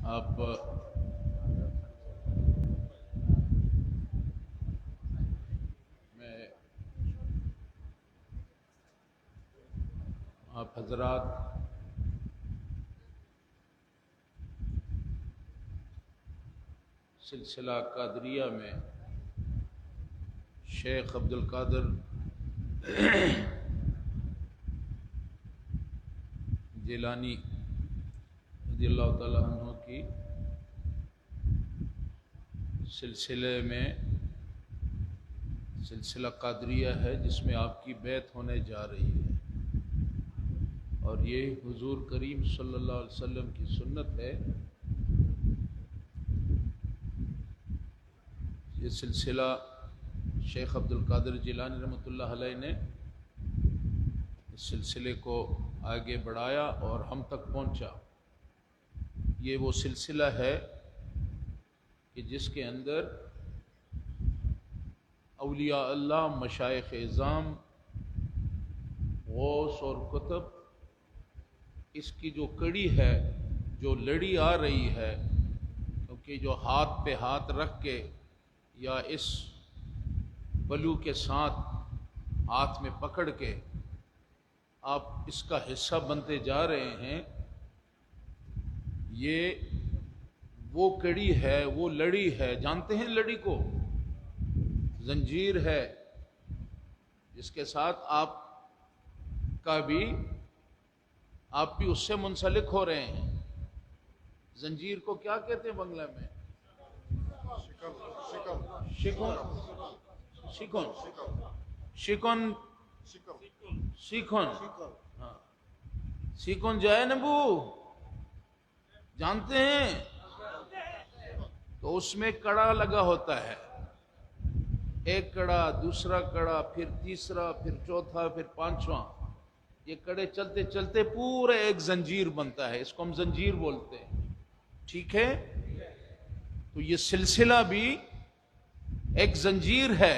آپ میں آپ حضرات سلسلہ قادریہ میں شیخ عبد القادر جیلانی رضی اللہ تعالیٰ عنہ کی سلسلے میں سلسلہ قادریہ ہے جس میں آپ کی بیعت ہونے جا رہی ہے، اور یہ حضور کریم صلی اللہ علیہ وسلم کی سنت ہے۔ یہ سلسلہ شیخ عبد القادر جیلانی رحمۃ اللہ علیہ نے اس سلسلے کو آگے بڑھایا اور ہم تک پہنچا۔ یہ وہ سلسلہ ہے کہ جس کے اندر اولیاء اللہ، مشائخ اعظام، غوث اور قطب، اس کی جو کڑی ہے، جو لڑی آ رہی ہے، کیونکہ جو ہاتھ پہ ہاتھ رکھ کے یا اس بلو کے ساتھ ہاتھ میں پکڑ کے آپ اس کا حصہ بنتے جا رہے ہیں، یہ وہ کڑی ہے، وہ لڑی ہے۔ جانتے ہیں لڑی کو؟ زنجیر ہے جس کے ساتھ آپ بھی اس سے منسلک ہو رہے ہیں۔ زنجیر کو کیا کہتے ہیں بنگلہ میں؟ شکن سیکون جائے نبو، جانتے ہیں؟ تو اس میں کڑا لگا ہوتا ہے، ایک کڑا، دوسرا کڑا، پھر تیسرا، پھر چوتھا، پھر پانچواں۔ یہ کڑے چلتے چلتے پورا ایک زنجیر بنتا ہے، اس کو ہم زنجیر بولتے ہیں۔ ٹھیک ہے؟ تو یہ سلسلہ بھی ایک زنجیر ہے،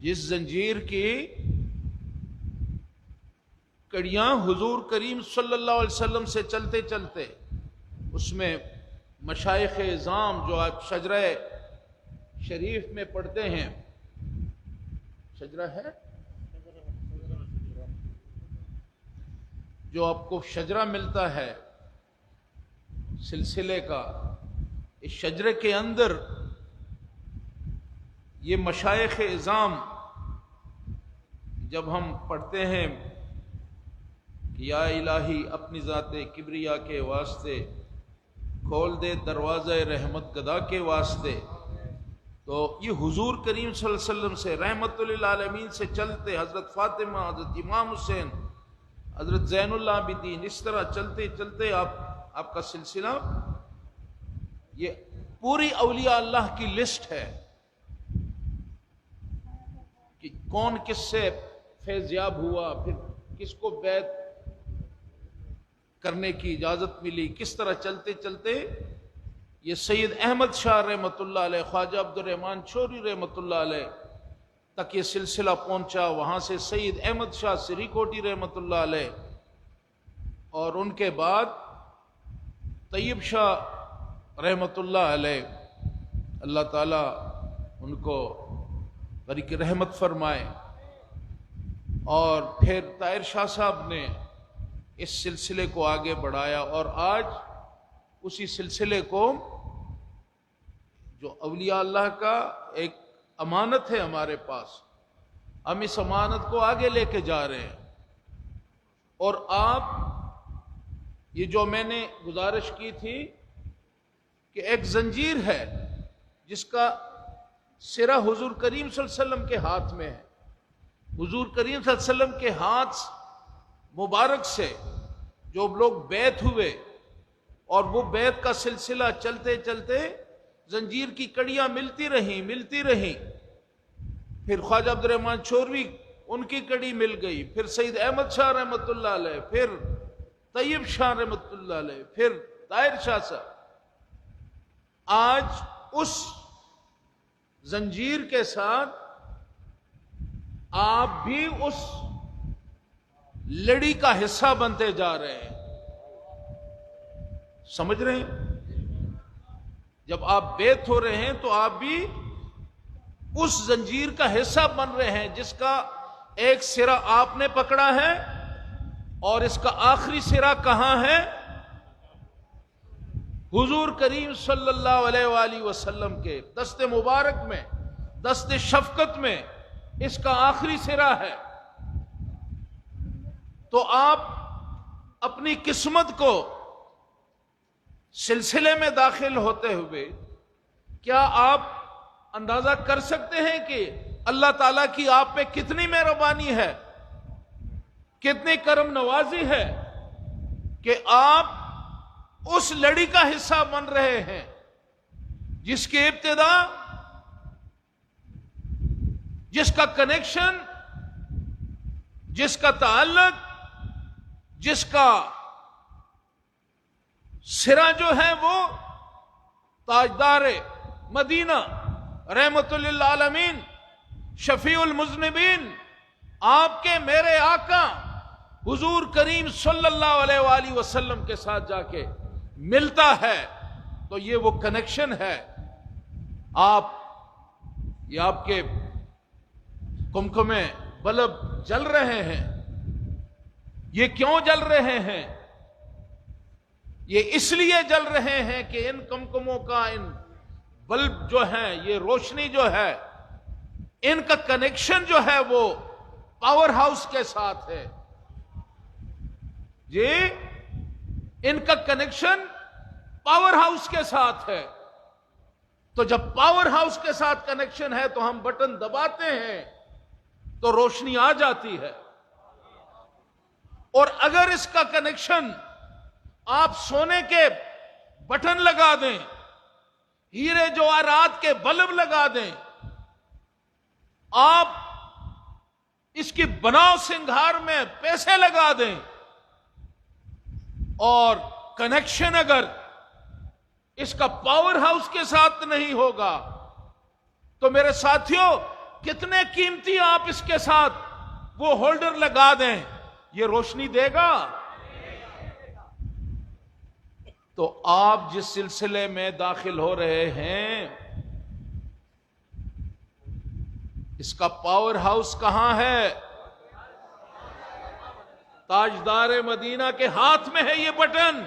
جس زنجیر کی کڑیاں حضور کریم صلی اللہ علیہ وسلم سے چلتے چلتے اس میں مشائخ اعظام جو آپ شجرہ شریف میں پڑھتے ہیں، شجرہ ہے جو آپ کو شجرہ ملتا ہے سلسلے کا، اس شجرے کے اندر یہ مشائخ اعظام جب ہم پڑھتے ہیں کہ یا الہی اپنی ذات کبریا کے واسطے کھول دے دروازہ رحمت گدا کے واسطے، تو یہ حضور کریم صلی اللہ علیہ وسلم سے رحمت للعالمین سے چلتے حضرت فاطمہ، حضرت امام حسین، حضرت زین العابدین، اس طرح چلتے چلتے آپ کا سلسلہ، یہ پوری اولیاء اللہ کی لسٹ ہے کہ کون کس سے فیض یاب ہوا، پھر کس کو بیعت کرنے کی اجازت ملی، کس طرح چلتے چلتے یہ سید احمد شاہ رحمۃ اللہ علیہ، خواجہ عبد الرحمن شوری رحمۃ اللہ علیہ تک یہ سلسلہ پہنچا۔ وہاں سے سید احمد شاہ سری کوٹی رحمۃ اللہ علیہ، اور ان کے بعد طیب شاہ رحمۃ اللہ علیہ، اللہ تعالیٰ ان کو غریق رحمت فرمائے، اور پھر طاہر شاہ صاحب نے اس سلسلے کو آگے بڑھایا، اور آج اسی سلسلے کو جو اولیاء اللہ کا ایک امانت ہے ہمارے پاس، ہم اس امانت کو آگے لے کے جا رہے ہیں۔ اور آپ یہ جو میں نے گزارش کی تھی کہ ایک زنجیر ہے جس کا سرا حضور کریم صلی اللہ علیہ وسلم کے ہاتھ میں ہے، حضور کریم صلی اللہ علیہ وسلم کے ہاتھ مبارک سے جو لوگ بیعت ہوئے، اور وہ بیعت کا سلسلہ چلتے چلتے زنجیر کی کڑیاں ملتی رہیں، پھر خواجہ عبد الرحمن شوری ان کی کڑی مل گئی، پھر سید احمد شاہ رحمۃ اللہ علیہ، پھر طیب شاہ رحمۃ اللہ علیہ، پھر طاہر شاہ صاحب۔ آج اس زنجیر کے ساتھ آپ بھی اس لڑی کا حصہ بنتے جا رہے ہیں۔ سمجھ رہے ہیں؟ جب آپ بیت ہو رہے ہیں تو آپ بھی اس زنجیر کا حصہ بن رہے ہیں جس کا ایک سرا آپ نے پکڑا ہے اور اس کا آخری سرا کہاں ہے؟ حضور کریم صلی اللہ علیہ وآلہ وسلم کے دست مبارک میں، دست شفقت میں اس کا آخری سرا ہے۔ تو آپ اپنی قسمت کو سلسلے میں داخل ہوتے ہوئے کیا آپ اندازہ کر سکتے ہیں کہ اللہ تعالیٰ کی آپ پہ کتنی مہربانی ہے، کتنی کرم نوازی ہے کہ آپ اس لڑی کا حصہ بن رہے ہیں جس کی ابتدا، جس کا کنیکشن، جس کا تعلق، جس کا سرا جو ہے وہ تاجدار مدینہ رحمت للعالمین شفیع المذنبین آپ کے میرے آقا حضور کریم صلی اللہ علیہ وآلہ وسلم کے ساتھ جا کے ملتا ہے، تو یہ وہ کنیکشن ہے۔ یہ آپ کے کمکمے بلب جل رہے ہیں، یہ کیوں جل رہے ہیں؟ یہ اس لیے جل رہے ہیں کہ ان کمکموں کا، ان بلب جو ہیں، یہ روشنی جو ہے، ان کا کنیکشن جو ہے وہ پاور ہاؤس کے ساتھ ہے۔ جی، ان کا کنیکشن پاور ہاؤس کے ساتھ ہے۔ تو جب پاور ہاؤس کے ساتھ کنیکشن ہے تو ہم بٹن دباتے ہیں تو روشنی آ جاتی ہے، اور اگر اس کا کنیکشن آپ سونے کے بٹن لگا دیں، ہیرے جواہرات کے بلب لگا دیں، آپ اس کی بناؤ سنگھار میں پیسے لگا دیں، اور کنیکشن اگر اس کا پاور ہاؤس کے ساتھ نہیں ہوگا تو میرے ساتھیوں کتنے قیمتی آپ اس کے ساتھ وہ ہولڈر لگا دیں، یہ روشنی دے گا؟ تو آپ جس سلسلے میں داخل ہو رہے ہیں اس کا پاور ہاؤس کہاں ہے؟ تاجدار مدینہ کے ہاتھ میں ہے یہ بٹن۔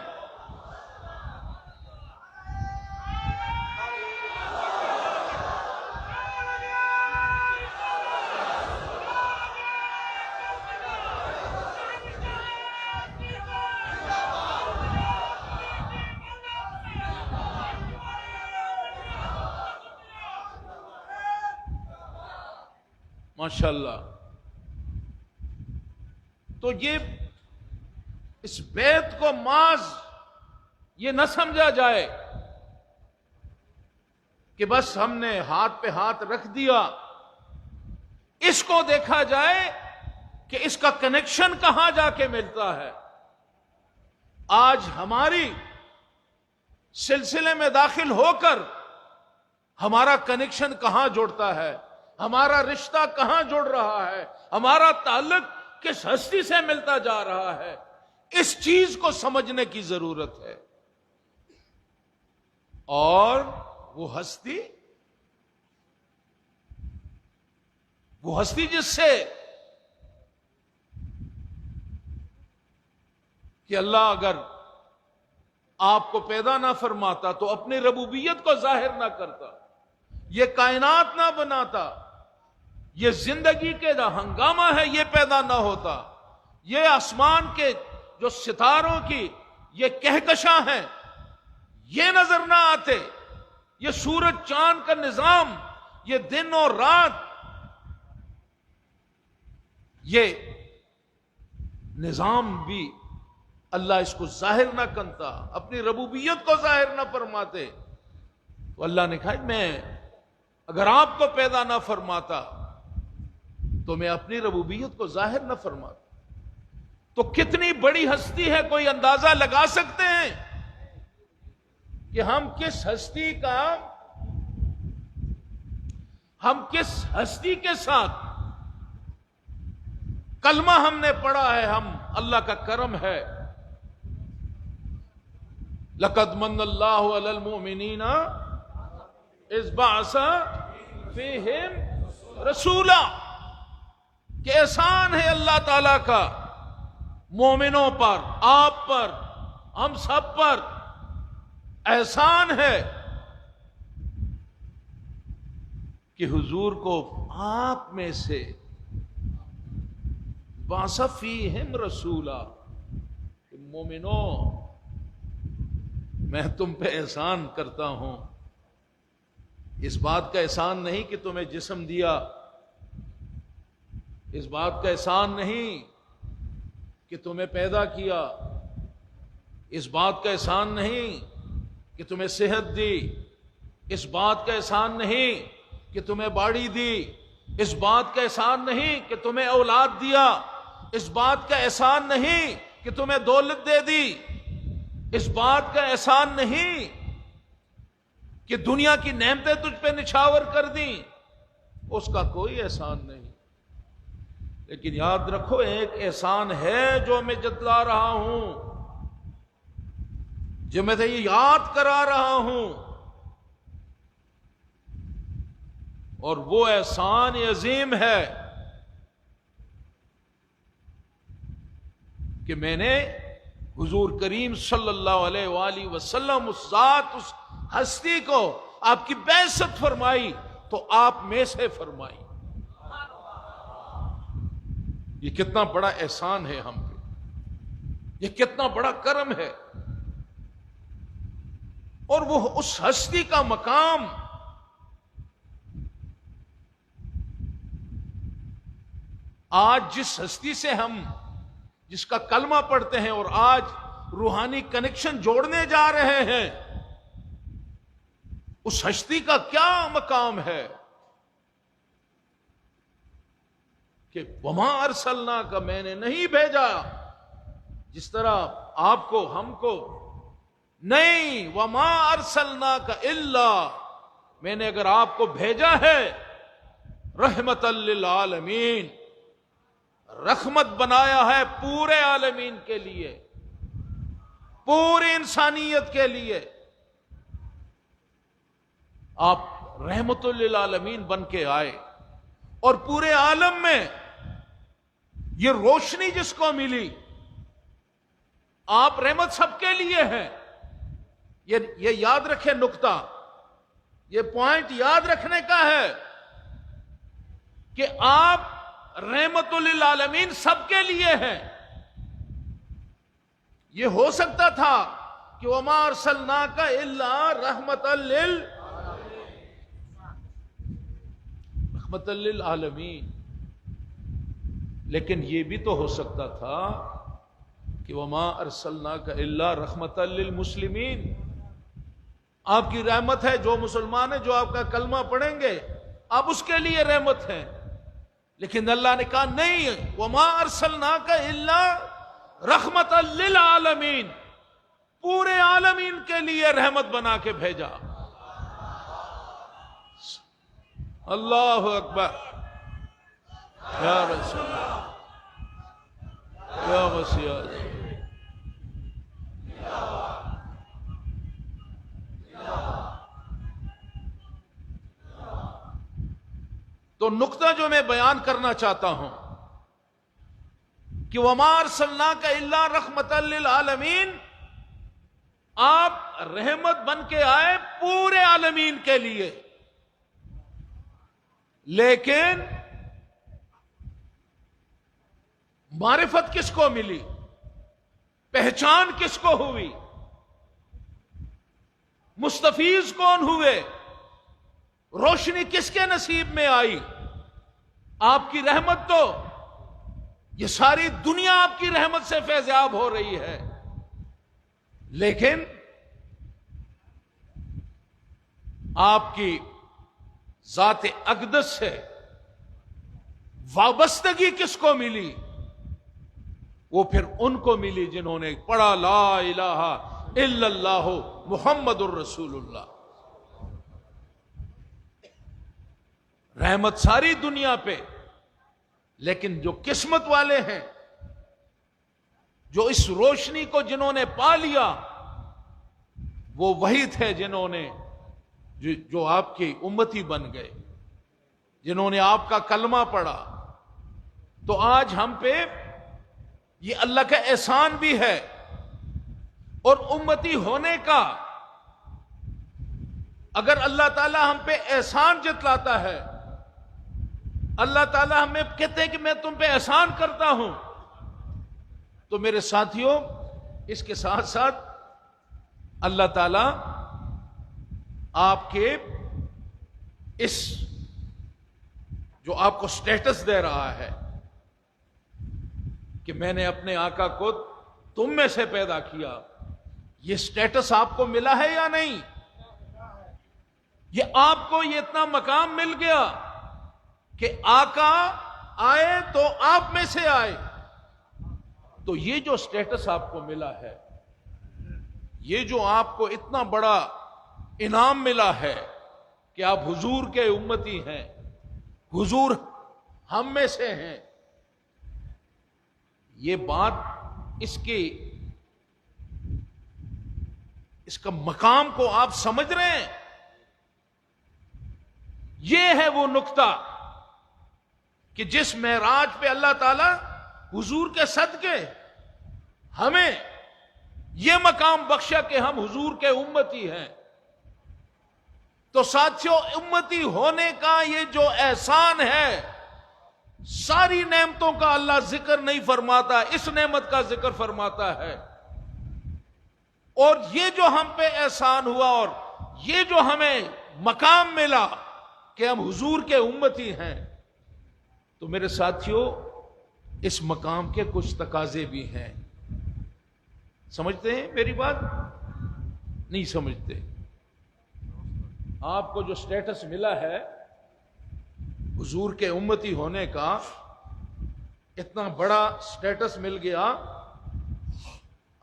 ماشاءاللہ۔ تو یہ اس بیت کو محض یہ نہ سمجھا جائے کہ بس ہم نے ہاتھ پہ ہاتھ رکھ دیا، اس کو دیکھا جائے کہ اس کا کنیکشن کہاں جا کے ملتا ہے۔ آج ہماری سلسلے میں داخل ہو کر ہمارا کنیکشن کہاں جوڑتا ہے، ہمارا رشتہ کہاں جڑ رہا ہے، ہمارا تعلق کس ہستی سے ملتا جا رہا ہے، اس چیز کو سمجھنے کی ضرورت ہے۔ اور وہ ہستی جس سے کہ اللہ اگر آپ کو پیدا نہ فرماتا تو اپنی ربوبیت کو ظاہر نہ کرتا، یہ کائنات نہ بناتا، یہ زندگی کے جو ہنگامہ ہے یہ پیدا نہ ہوتا، یہ آسمان کے جو ستاروں کی یہ کہکشاں ہیں یہ نظر نہ آتے، یہ سورج چاند کا نظام، یہ دن اور رات، یہ نظام بھی اللہ اس کو ظاہر نہ کرتا، اپنی ربوبیت کو ظاہر نہ فرماتے، تو اللہ نے کہا میں اگر آپ کو پیدا نہ فرماتا تو میں اپنی ربوبیت کو ظاہر نہ فرماتا۔ تو کتنی بڑی ہستی ہے، کوئی اندازہ لگا سکتے ہیں کہ ہم کس ہستی کے ساتھ کلمہ ہم نے پڑھا ہے، ہم اللہ کا کرم ہے لقد من اللہ علی المؤمنین اذ بعث فیہم رسولا، کہ احسان ہے اللہ تعالی کا مومنوں پر، آپ پر، ہم سب پر احسان ہے کہ حضور کو آپ میں سے بعث فیہم رسولا، کہ مومنوں میں تم پہ احسان کرتا ہوں. اس بات کا احسان نہیں کہ تمہیں جسم دیا، اس بات کا احسان نہیں کہ تمہیں پیدا کیا، اس بات کا احسان نہیں کہ تمہیں صحت دی، اس بات کا احسان نہیں کہ تمہیں باڑی دی، اس بات کا احسان نہیں کہ تمہیں اولاد دیا، اس بات کا احسان نہیں کہ تمہیں دولت دے دی، اس بات کا احسان نہیں کہ دنیا کی نعمتیں تجھ پہ نچھاور کر دیں، اس کا کوئی احسان نہیں. لیکن یاد رکھو ایک احسان ہے جو میں جتلا رہا ہوں، جو میں یہ یاد کرا رہا ہوں، اور وہ احسان عظیم ہے کہ میں نے حضور کریم صلی اللہ علیہ وآلہ وسلم اس ذات، اس ہستی کو آپ کی بعثت فرمائی تو آپ میں سے فرمائی. یہ کتنا بڑا احسان ہے ہم پہ، یہ کتنا بڑا کرم ہے. اور وہ اس ہستی کا مقام آج جس ہستی سے ہم جس کا کلمہ پڑھتے ہیں اور آج روحانی کنیکشن جوڑنے جا رہے ہیں، اس ہستی کا کیا مقام ہے کہ وما ارسلنا کا، میں نے نہیں بھیجا جس طرح آپ کو ہم کو نہیں، وما ارسلنا کا الا، میں نے اگر آپ کو بھیجا ہے رحمت للعالمین، رحمت بنایا ہے پورے عالمین کے لیے، پوری انسانیت کے لیے. آپ رحمت للعالمین بن کے آئے، اور پورے عالم میں یہ روشنی جس کو ملی، آپ رحمت سب کے لیے ہیں. یہ یاد رکھے نقطہ، یہ پوائنٹ یاد رکھنے کا ہے کہ آپ رحمت للعالمین سب کے لیے ہیں. یہ ہو سکتا تھا کہ وما ارسلناک الا رحمت للعالمین، لیکن یہ بھی تو ہو سکتا تھا کہ وما ارسلناک الا رحمت للمسلمین، آپ کی رحمت ہے جو مسلمان ہیں، جو آپ کا کلمہ پڑھیں گے آپ اس کے لیے رحمت ہیں. لیکن اللہ نے کہا نہیں، وما ارسلناک الا رحمت للعالمین، پورے عالمین کے لیے رحمت بنا کے بھیجا. اللہ اکبر، یا رسول اللہ، یا وسیع. تو نقطہ جو میں بیان کرنا چاہتا ہوں کہ وما ارسلناک الا رحمت للعالمین، آپ رحمت بن کے آئے پورے عالمین کے لیے. لیکن معرفت کس کو ملی، پہچان کس کو ہوئی، مستفیض کون ہوئے، روشنی کس کے نصیب میں آئی؟ آپ کی رحمت تو یہ ساری دنیا آپ کی رحمت سے فیضیاب ہو رہی ہے، لیکن آپ کی ذات اقدس سے وابستگی کس کو ملی؟ وہ پھر ان کو ملی جنہوں نے پڑھا لا الہ الا اللہ محمد الرسول اللہ. رحمت ساری دنیا پہ، لیکن جو قسمت والے ہیں، جو اس روشنی کو جنہوں نے پا لیا، وہ وہی تھے جنہوں نے جو آپ کی امتی بن گئے، جنہوں نے آپ کا کلمہ پڑھا. تو آج ہم پہ یہ اللہ کا احسان بھی ہے، اور امتی ہونے کا اگر اللہ تعالی ہم پہ احسان جتلاتا ہے، اللہ تعالی ہمیں کہتے ہیں کہ میں تم پہ احسان کرتا ہوں، تو میرے ساتھیوں اس کے ساتھ ساتھ اللہ تعالی آپ کے اس جو آپ کو سٹیٹس دے رہا ہے کہ میں نے اپنے آقا کو تم میں سے پیدا کیا، یہ سٹیٹس آپ کو ملا ہے یا نہیں؟ یہ آپ کو یہ اتنا مقام مل گیا کہ آقا آئے تو آپ میں سے آئے. تو یہ جو سٹیٹس آپ کو ملا ہے، یہ جو آپ کو اتنا بڑا انعام ملا ہے کہ آپ حضور کے امتی ہیں، حضور ہم میں سے ہیں، یہ بات اس کا مقام کو آپ سمجھ رہے ہیں؟ یہ ہے وہ نقطہ کہ جس معراج پہ اللہ تعالی حضور کے صدقے ہمیں یہ مقام بخشا کہ ہم حضور کے امتی ہیں. تو ساتھیوں، امتی ہونے کا یہ جو احسان ہے، ساری نعمتوں کا اللہ ذکر نہیں فرماتا، اس نعمت کا ذکر فرماتا ہے. اور یہ جو ہم پہ احسان ہوا اور یہ جو ہمیں مقام ملا کہ ہم حضور کے امتی ہیں، تو میرے ساتھیوں اس مقام کے کچھ تقاضے بھی ہیں. سمجھتے ہیں میری بات؟ نہیں سمجھتے. آپ کو جو سٹیٹس ملا ہے حضور کے امتی ہونے کا، اتنا بڑا سٹیٹس مل گیا.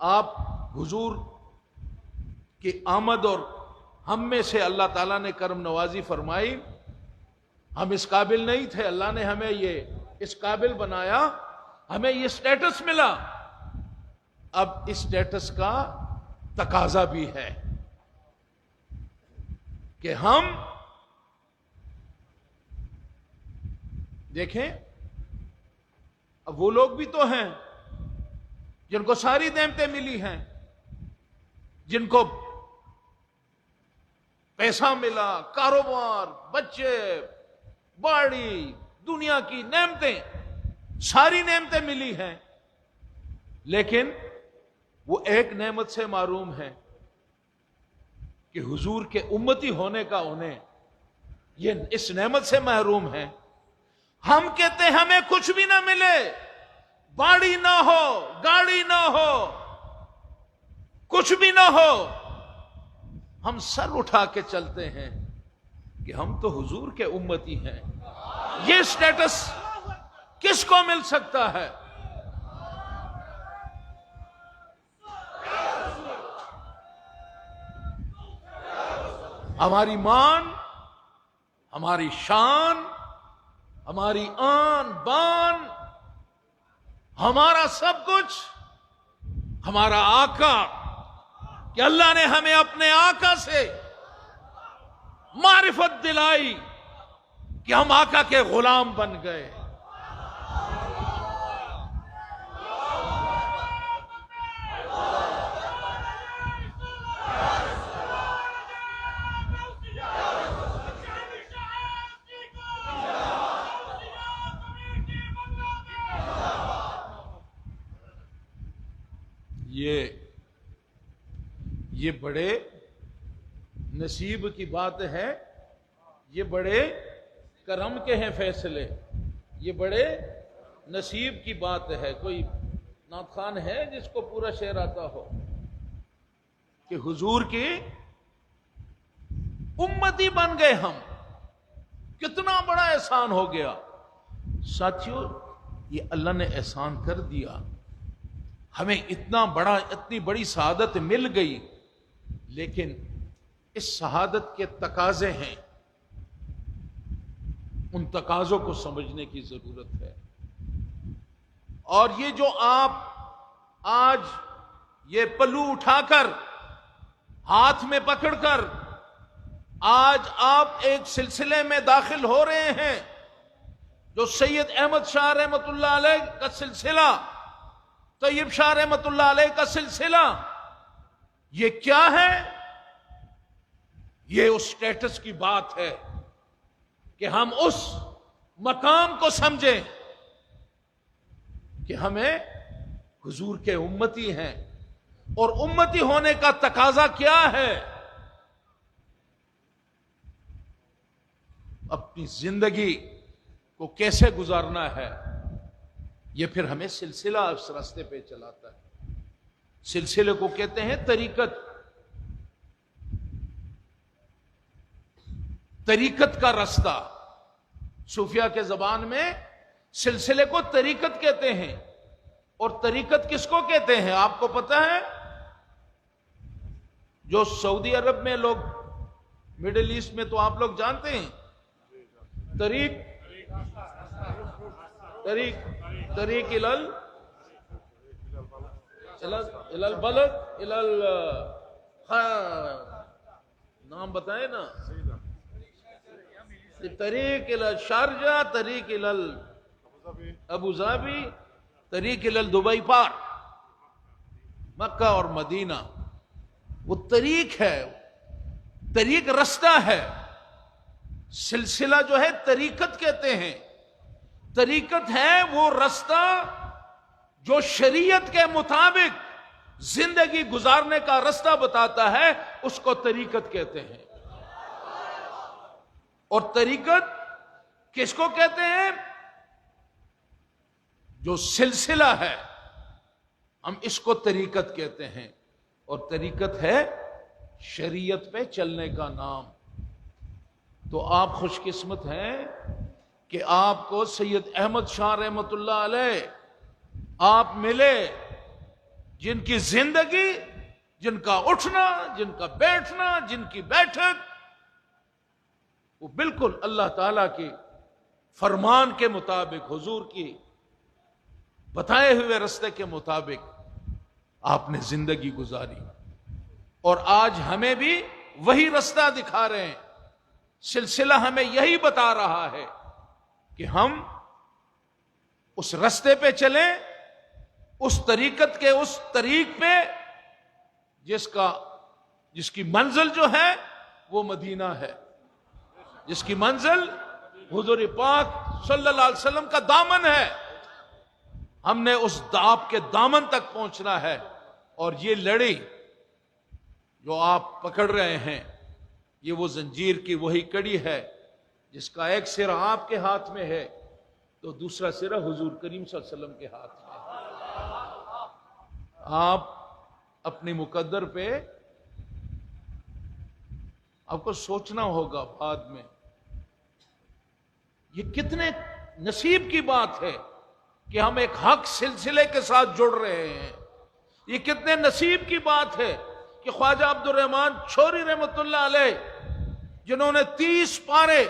آپ حضور کی آمد اور ہم میں سے اللہ تعالیٰ نے کرم نوازی فرمائی. ہم اس قابل نہیں تھے، اللہ نے ہمیں یہ اس قابل بنایا، ہمیں یہ سٹیٹس ملا. اب اس سٹیٹس کا تقاضا بھی ہے کہ ہم دیکھیں. اب وہ لوگ بھی تو ہیں جن کو ساری نعمتیں ملی ہیں، جن کو پیسہ ملا، کاروبار، بچے، باڑی، دنیا کی نعمتیں، ساری نعمتیں ملی ہیں، لیکن وہ ایک نعمت سے محروم ہیں کہ حضور کے امتی ہونے کا انہیں یہ اس نعمت سے محروم ہیں. ہم کہتے ہیں ہمیں کچھ بھی نہ ملے، باڑی نہ ہو، گاڑی نہ ہو، کچھ بھی نہ ہو، ہم سر اٹھا کے چلتے ہیں کہ ہم تو حضور کے امتی ہیں. یہ سٹیٹس کس کو مل سکتا ہے؟ ہماری مان، ہماری شان، ہماری آن بان، ہمارا سب کچھ ہمارا آقا، کہ اللہ نے ہمیں اپنے آقا سے معرفت دلائی کہ ہم آقا کے غلام بن گئے. یہ بڑے نصیب کی بات ہے، یہ بڑے کرم کے ہیں فیصلے، یہ بڑے نصیب کی بات ہے. کوئی نعت خوان ہے جس کو پورا شعر آتا ہو کہ حضور کی امتی بن گئے ہم، کتنا بڑا احسان ہو گیا. ساتھیوں، یہ اللہ نے احسان کر دیا، ہمیں اتنی بڑی سعادت مل گئی، لیکن اس شہادت کے تقاضے ہیں، ان تقاضوں کو سمجھنے کی ضرورت ہے. اور یہ جو آپ آج یہ پلو اٹھا کر ہاتھ میں پکڑ کر آج آپ ایک سلسلے میں داخل ہو رہے ہیں جو سید احمد شاہ رحمۃ اللہ علیہ کا سلسلہ، طیب شاہ رحمۃ اللہ علیہ کا سلسلہ. یہ کیا ہے؟ یہ اس سٹیٹس کی بات ہے کہ ہم اس مقام کو سمجھیں کہ ہمیں حضور کے امتی ہیں، اور امتی ہونے کا تقاضا کیا ہے؟ اپنی زندگی کو کیسے گزارنا ہے، یہ پھر ہمیں سلسلہ اس راستے پہ چلاتا ہے. سلسلے کو کہتے ہیں طریقت. طریقت کا رستہ، صوفیہ کے زبان میں سلسلے کو طریقت کہتے ہیں. اور طریقت کس کو کہتے ہیں آپ کو پتہ ہے؟ جو سعودی عرب میں لوگ، مڈل ایسٹ میں تو آپ لوگ جانتے ہیں، طریق الالبلد نام بتائیں نا، طریق الشارجہ، طریق ابو ظبی، طریق دبئی پار، مکہ اور مدینہ. وہ طریق ہے، طریق رستہ ہے. سلسلہ جو ہے طریقت کہتے ہیں. طریقت ہے وہ رستہ جو شریعت کے مطابق زندگی گزارنے کا رستہ بتاتا ہے، اس کو طریقت کہتے ہیں. اور طریقت کس کو کہتے ہیں؟ جو سلسلہ ہے، ہم اس کو طریقت کہتے ہیں. اور طریقت ہے شریعت پہ چلنے کا نام. تو آپ خوش قسمت ہیں کہ آپ کو سید احمد شاہ رحمۃ اللہ علیہ آپ ملے، جن کی زندگی، جن کا اٹھنا، جن کا بیٹھنا، جن کی بیٹھک، وہ بالکل اللہ تعالی کے فرمان کے مطابق، حضور کی بتائے ہوئے رستے کے مطابق آپ نے زندگی گزاری. اور آج ہمیں بھی وہی رستہ دکھا رہے ہیں. سلسلہ ہمیں یہی بتا رہا ہے کہ ہم اس رستے پہ چلیں، اس طریقت کے اس طریق پہ جس کی منزل جو ہے وہ مدینہ ہے، جس کی منزل حضور پاک صلی اللہ علیہ وسلم کا دامن ہے. ہم نے اس آپ کے دامن تک پہنچنا ہے. اور یہ لڑی جو آپ پکڑ رہے ہیں، یہ وہ زنجیر کی وہی کڑی ہے جس کا ایک سرا آپ کے ہاتھ میں ہے تو دوسرا سرا حضور کریم صلی اللہ علیہ وسلم کے ہاتھ میں ہے. آپ اپنی مقدر پہ آپ کو سوچنا ہوگا بعد میں، یہ کتنے نصیب کی بات ہے کہ ہم ایک حق سلسلے کے ساتھ جڑ رہے ہیں. یہ کتنے نصیب کی بات ہے کہ خواجہ عبد الرحمن چھوری رحمت اللہ علیہ، جنہوں نے 30 پارے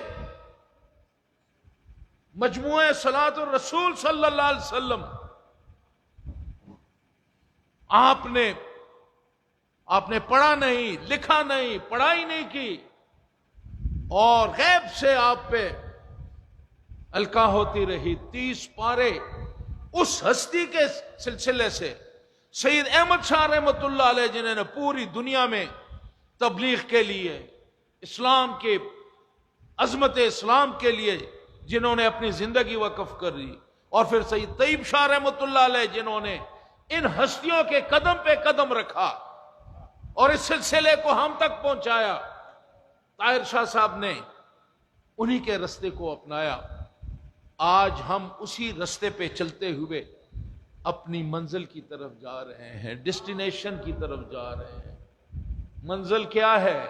مجموعہ صلاۃ الرسول صلی اللہ علیہ وسلم آپ نے پڑھا نہیں، لکھا نہیں، پڑھائی نہیں کی، اور غیب سے آپ پہ القا ہوتی رہی. 30 پارے اس ہستی کے سلسلے سے سید احمد شاہ رحمۃ اللہ علیہ، جنہوں نے پوری دنیا میں تبلیغ کے لیے، اسلام کے عظمت اسلام کے لیے جنہوں نے اپنی زندگی وقف کر دی، اور پھر سید طیب شاہ رحمۃ اللہ علیہ جنہوں نے ان ہستیوں کے قدم پہ قدم رکھا اور اس سلسلے کو ہم تک پہنچایا. طاہر شاہ صاحب نے انہی کے رستے کو اپنایا. آج ہم اسی رستے پہ چلتے ہوئے اپنی منزل کی طرف جا رہے ہیں، ڈیسٹینیشن کی طرف جا رہے ہیں. منزل کیا ہے؟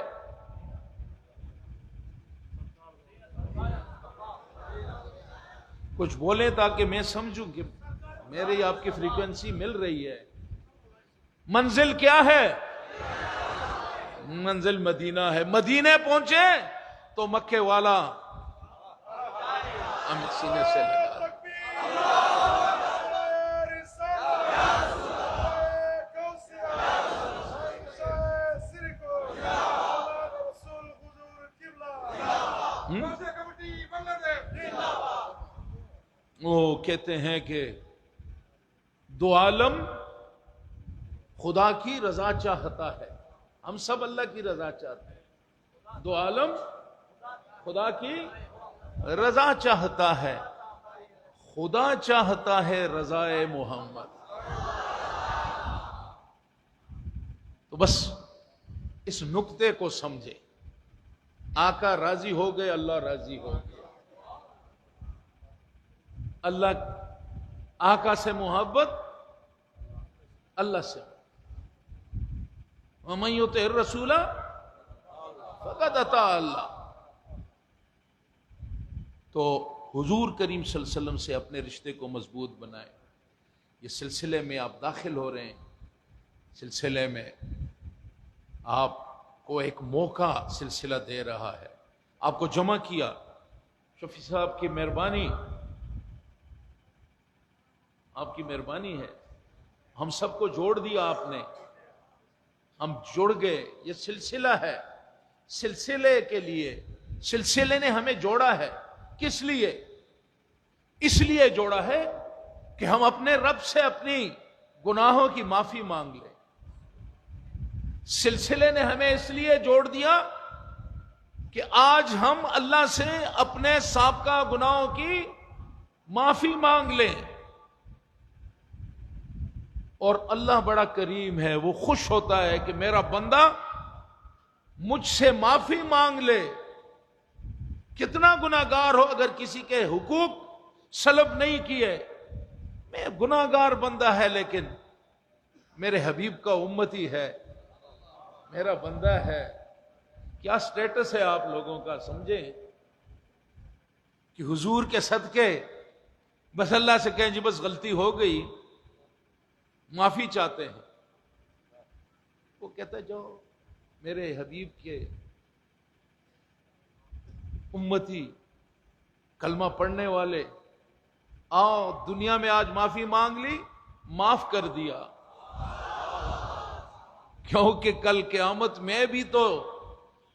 کچھ بولیں تاکہ میں سمجھوں کہ میری آپ کی فریکوینسی مل رہی ہے. منزل کیا ہے؟ منزل مدینہ ہے. مدینے پہنچے تو مکے والا ہم سینے سے لگا. وہ کہتے ہیں کہ دو عالم خدا کی رضا چاہتا ہے، ہم سب اللہ کی رضا چاہتے ہیں، دو عالم خدا کی رضا چاہتا ہے، خدا چاہتا ہے رضائے محمد۔ تو بس اس نقطے کو سمجھے، آقا راضی ہو گئے، اللہ راضی ہو گئے، اللہ آقا سے محبت، اللہ سے۔ وَمَن يُطِعِ الرَّسُولَ فَقَدْ أَطَاعَ اللَّهَ۔ تو حضور کریم صلی اللہ علیہ وسلم سے اپنے رشتے کو مضبوط بنائیں۔ یہ سلسلے میں آپ داخل ہو رہے ہیں، سلسلے میں آپ کو ایک موقع سلسلہ دے رہا ہے، آپ کو جمع کیا، شفیع صاحب کی مہربانی، آپ کی مہربانی ہے، ہم سب کو جوڑ دیا آپ نے، ہم جڑ گئے، یہ سلسلہ ہے، سلسلے کے لیے، سلسلے نے ہمیں جوڑا ہے، کس لیے؟ اس لیے جوڑا ہے کہ ہم اپنے رب سے اپنی گناہوں کی معافی مانگ لیں۔ سلسلے نے ہمیں اس لیے جوڑ دیا کہ آج ہم اللہ سے اپنے سابقہ گناہوں کی معافی مانگ لیں، اور اللہ بڑا کریم ہے، وہ خوش ہوتا ہے کہ میرا بندہ مجھ سے معافی مانگ لے۔ کتنا گناہگار ہو، اگر کسی کے حقوق سلب نہیں کیے، میں گناہگار بندہ ہے لیکن میرے حبیب کا امتی ہے، میرا بندہ ہے۔ کیا سٹیٹس ہے آپ لوگوں کا، سمجھیں کہ حضور کے صدقے بس اللہ سے کہیں جی بس غلطی ہو گئی، معافی چاہتے ہیں۔ وہ کہتا ہے جو میرے حبیب کے امتی کلمہ پڑھنے والے، آؤ دنیا میں آج معافی مانگ لی، معاف کر دیا، کیونکہ کل قیامت میں بھی تو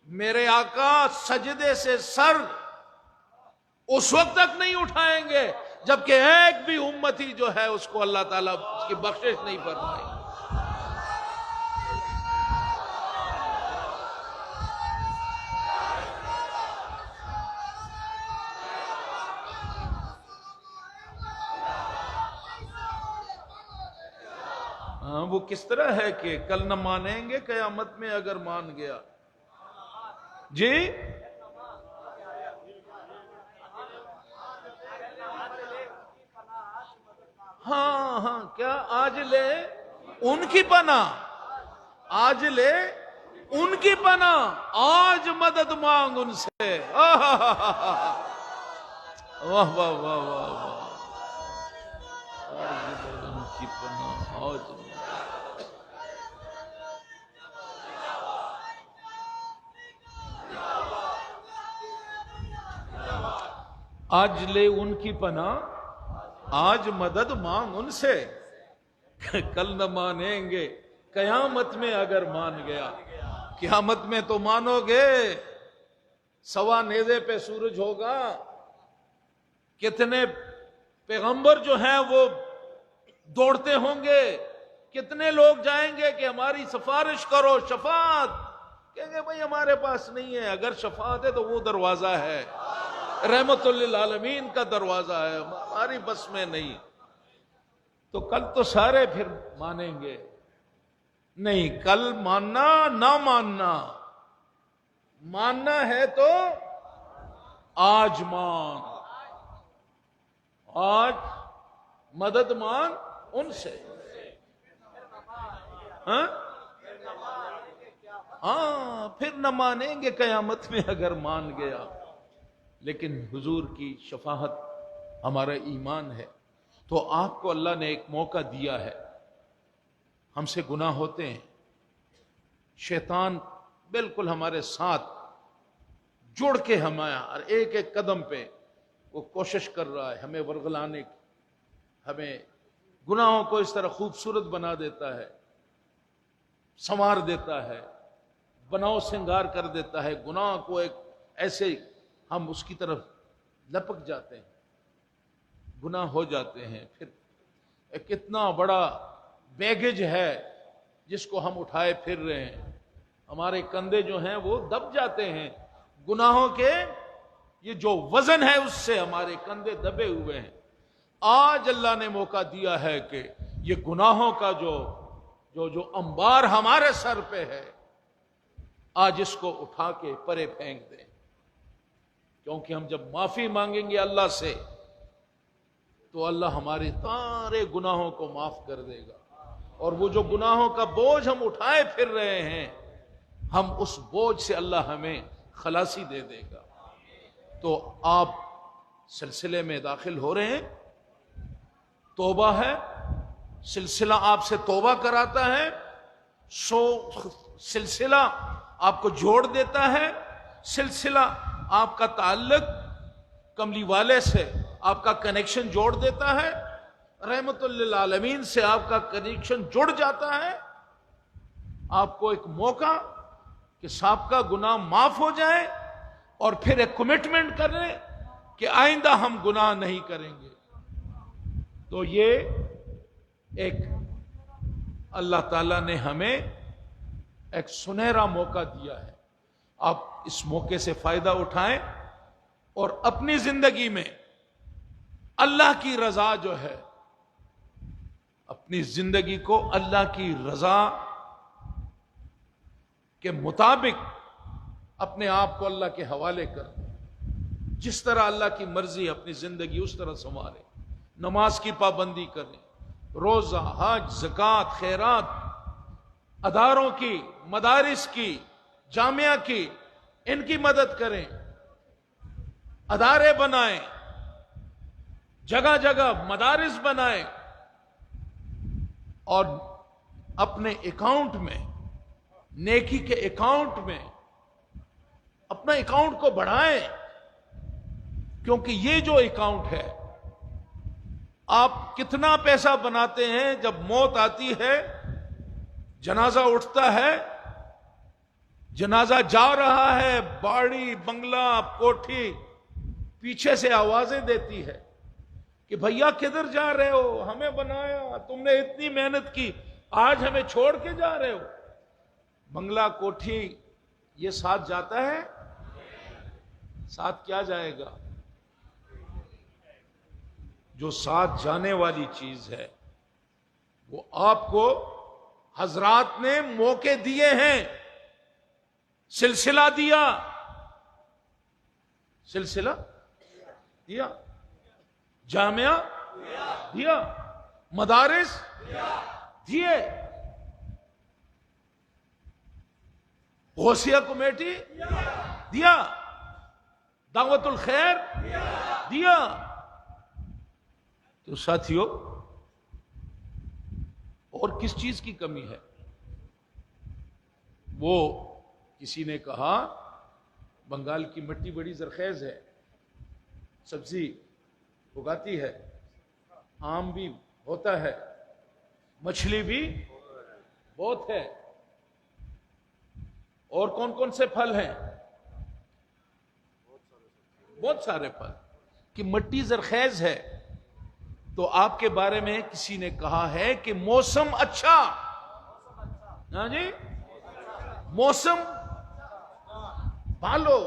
میرے آقا سجدے سے سر اس وقت تک نہیں اٹھائیں گے جبکہ ایک بھی امتی جو ہے اس کو اللہ تعالیٰ اس کی بخشش نہیں فرمائے۔ ہاں وہ کس طرح ہے کہ کل نہ مانیں گے، قیامت میں اگر مان گیا جی۔ ہاں ہاں، کیا آج لے ان کی پناہ، آج لے ان کی پناہ، آج مدد مانگ ان سے۔ واہ واہ واہ واہ واہ، آج لے ان کی پناہ، آج لے ان کی پناہ، آج مدد مانگ ان سے، کل نہ مانیں گے قیامت میں اگر مان گیا۔ قیامت میں تو مانو گے، سوا نیزے پہ سورج ہوگا، کتنے پیغمبر جو ہیں وہ دوڑتے ہوں گے، کتنے لوگ جائیں گے کہ ہماری سفارش کرو، شفاعت، کہیں گے بھائی ہمارے پاس نہیں ہے، اگر شفاعت ہے تو وہ دروازہ ہے، رحمت للعالمین کا دروازہ ہے، ہماری بس میں نہیں۔ تو کل تو سارے پھر مانیں گے، نہیں کل ماننا نہ ماننا، ماننا ہے تو آج مان، آج مدد مان ان سے۔ ہاں پھر نہ مانیں گے قیامت میں اگر مان گیا، لیکن حضور کی شفاعت ہمارا ایمان ہے۔ تو آپ کو اللہ نے ایک موقع دیا ہے، ہم سے گناہ ہوتے ہیں، شیطان بالکل ہمارے ساتھ جڑ کے ہمارا ایک ایک قدم پہ وہ کوشش کر رہا ہے ہمیں ورغلانے کی، ہمیں گناہوں کو اس طرح خوبصورت بنا دیتا ہے، سنوار دیتا ہے، بناؤ سنگار کر دیتا ہے، گناہ کو ایک ایسے ہم اس کی طرف لپک جاتے ہیں، گناہ ہو جاتے ہیں. پھر ایک اتنا بڑا بیگیج ہے جس کو ہم اٹھائے پھر رہے ہیں. ہمارے کندھے جو ہیں وہ دب جاتے ہیں گناہوں کے، یہ جو وزن ہے اس سے ہمارے کندھے دبے ہوئے ہیں. آج اللہ نے موقع دیا ہے کہ یہ گناہوں کا جو انبار ہمارے سر پہ ہے، آج اس کو اٹھا کے پرے پھینک دیں. کیونکہ ہم جب معافی مانگیں گے اللہ سے تو اللہ ہمارے سارے گناہوں کو معاف کر دے گا. اور وہ جو گناہوں کا بوجھ ہم اٹھائے پھر رہے ہیں، ہم اس بوجھ سے اللہ ہمیں خلاصی دے دے گا. تو آپ سلسلے میں داخل ہو رہے ہیں، توبہ ہے، سلسلہ آپ سے توبہ کراتا ہے، سلسلہ آپ کو جوڑ دیتا ہے، سلسلہ آپ کا تعلق کملی والے سے آپ کا کنیکشن جوڑ دیتا ہے، رحمت للعالمین سے آپ کا کنیکشن جڑ جاتا ہے. آپ کو ایک موقع کہ سابقہ گناہ معاف ہو جائے اور پھر ایک کمٹمنٹ کر لیں کہ آئندہ ہم گناہ نہیں کریں گے. تو یہ ایک اللہ تعالیٰ نے ہمیں ایک سنہرا موقع دیا ہے. آپ اس موقع سے فائدہ اٹھائیں اور اپنی زندگی میں اللہ کی رضا جو ہے، اپنی زندگی کو اللہ کی رضا کے مطابق اپنے آپ کو اللہ کے حوالے کر دیں. جس طرح اللہ کی مرضی اپنی زندگی اس طرح سنواریں. نماز کی پابندی کریں، روزہ، حج، زکوٰۃ، خیرات، اداروں کی، مدارس کی، جامعہ کی، ان کی مدد کریں، ادارے بنائیں، جگہ جگہ مدارس بنائیں، اور اپنے اکاؤنٹ میں، نیکی کے اکاؤنٹ میں اپنا اکاؤنٹ کو بڑھائیں. کیونکہ یہ جو اکاؤنٹ ہے، آپ کتنا پیسہ بناتے ہیں، جب موت آتی ہے، جنازہ اٹھتا ہے، جنازہ جا رہا ہے، باڑی، بنگلہ، کوٹھی پیچھے سے آوازیں دیتی ہے کہ بھیا کدھر جا رہے ہو، ہمیں بنایا، تم نے اتنی محنت کی، آج ہمیں چھوڑ کے جا رہے ہو. بنگلہ، کوٹھی، یہ ساتھ جاتا ہے؟ ساتھ کیا جائے گا؟ جو ساتھ جانے والی چیز ہے وہ آپ کو حضرات نے موقع دیے ہیں. سلسلہ دیا، سلسلہ دیا، جامعہ دیا، مدارس دیے، غوثیہ کمیٹی دیا، دعوت الخیر دیا. تو ساتھیوں، اور کس چیز کی کمی ہے؟ وہ کسی نے کہا بنگال کی مٹی بڑی زرخیز ہے، سبزی اگاتی ہے، آم بھی ہوتا ہے، مچھلی بھی بہت ہے، اور کون کون سے پھل ہیں؟ بہت سارے پھل. کہ مٹی زرخیز ہے، تو آپ کے بارے میں کسی نے کہا ہے کہ موسم اچھا. ہاں جی، موسم بالو،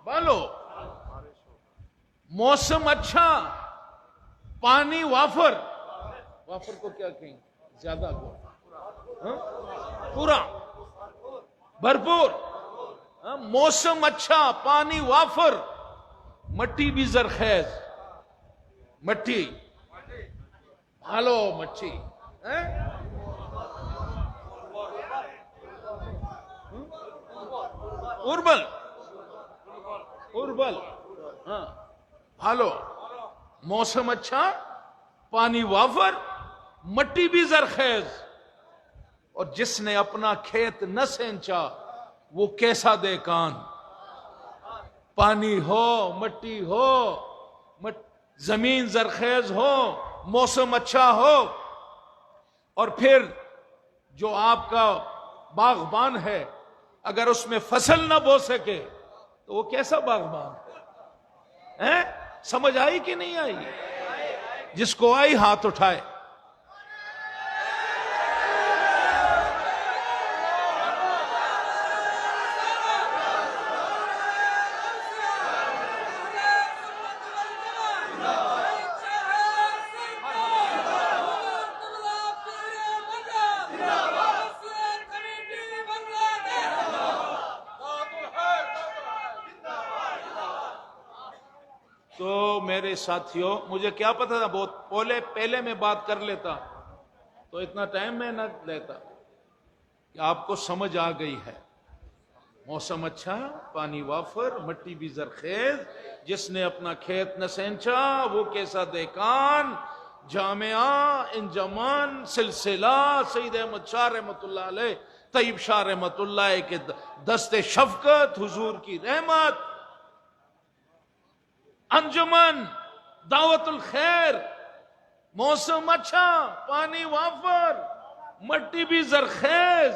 بالو، موسم اچھا، پانی وافر. وافر کو کیا کہیں؟ زیادہ کو، پورا، بھرپور. موسم اچھا، پانی وافر، مٹی بھی زرخیز. مٹی بھالو، مٹی اربل، اربل، ہاں، بھالو. موسم اچھا، پانی وافر، مٹی بھی زرخیز. اور جس نے اپنا کھیت نہ سینچا وہ کیسا دے کان. پانی ہو، مٹی ہو، زمین زرخیز ہو، موسم اچھا ہو، اور پھر جو آپ کا باغبان ہے اگر اس میں فصل نہ بو سکے تو وہ کیسا باغبان ہے؟ سمجھ آئی کہ نہیں آئی؟ جس کو آئی ہاتھ اٹھائے. تو میرے ساتھیوں، مجھے کیا پتا تھا بہت پہلے میں بات کر لیتا تو اتنا ٹائم میں نہ لیتا کہ آپ کو سمجھ آ گئی ہے. موسم اچھا، پانی وافر، مٹی بھی زرخیز، جس نے اپنا کھیت نہ سینچا وہ کیسا دیکان. جامعہ انجمان سلسلہ سید احمد شاہ رحمۃ اللہ علیہ، طیب شاہ رحمۃ اللہ کے دست شفقت، حضور کی رحمت. انجمن دعوت الخیر، موسم اچھا، پانی وافر، مٹی بھی زرخیز.